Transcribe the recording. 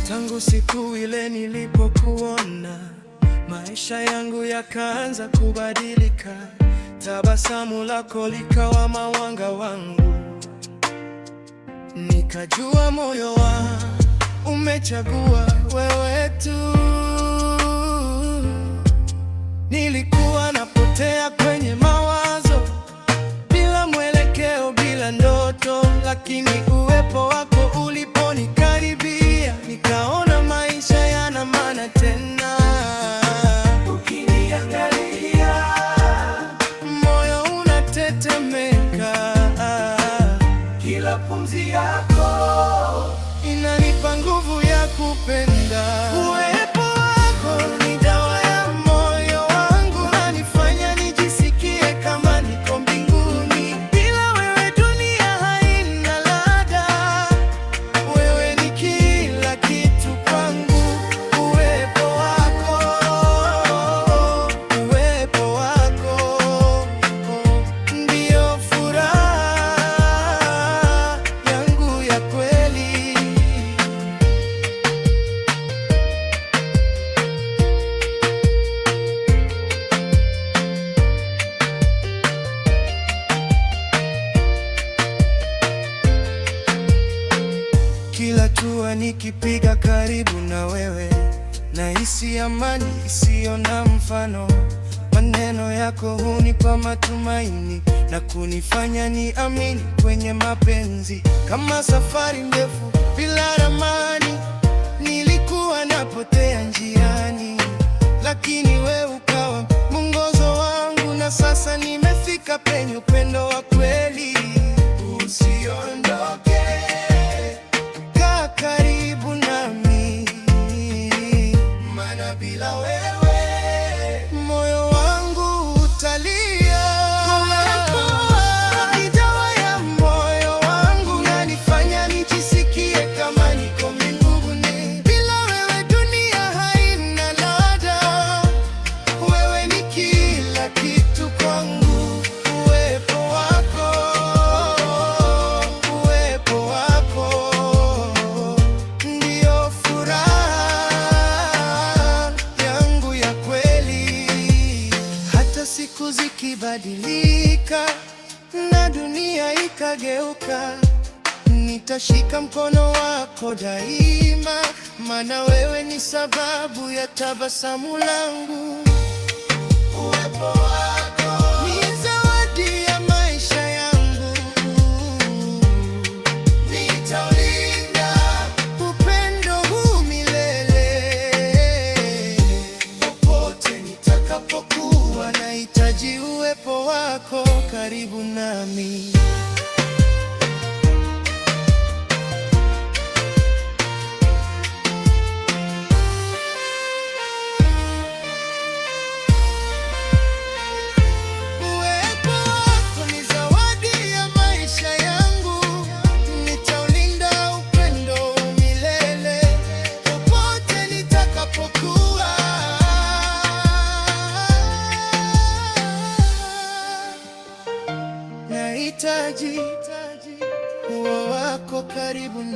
Tangu siku ile nilipokuona, maisha yangu yakaanza kubadilika. Tabasamu lako likawa mwanga wangu, nikajua moyo wangu umechagua wewe tu. Nilikuwa napotea kwenye mawazo, bila mwelekeo, bila ndoto, lakini uwepo wako uliponikaribia, nikaona maisha yana maana tena. Ukiniangalia, moyo unatetemeka, kila pumzi yako inanipa nguvu ya kupenda. Uwepo wako ni dawa ya moyo wangu, unanifanya nijisikie kama niko mbinguni. Bila wewe dunia haina ladha, wewe ni kila kitu kwangu. Uwepo wako ndio furaha yangu ya kweli. Kila hatua nikipiga karibu na wewe, nahisi amani isiyo na mfano. Maneno yako hunipa matumaini na kunifanya niamini kwenye mapenzi. Kama safari ndefu bila ramani, nilikuwa napotea njiani, lakini wewe ukawa mwongozo wangu, na sasa nimefika penye upendo wa kweli. Usiondoke, kaa karibu nami, maana bila wewe moyo wangu utalia. Ni dawa ya moyo wangu, unanifanya nijisikie kama niko mbinguni. Bila wewe dunia haina ladha, wewe ni kila kitu kwangu. Uwepo wako ndio furaha yangu ya kweli. Hata siku zikibadilika na dunia ikageuka, nitashika mkono wako daima, maana wewe ni sababu ya tabasamu langu. Uwepo wako ni zawadi ya maisha yangu, nitaulinda upendo huu milele. Popote nitakapokuwa, nahitaji uwepo wako karibu nami. Uwepo wako ni zawadi ya maisha yangu, nitaulinda upendo milele. Popote nitakapokuwa, nahitaji uwepo wako karibu nami.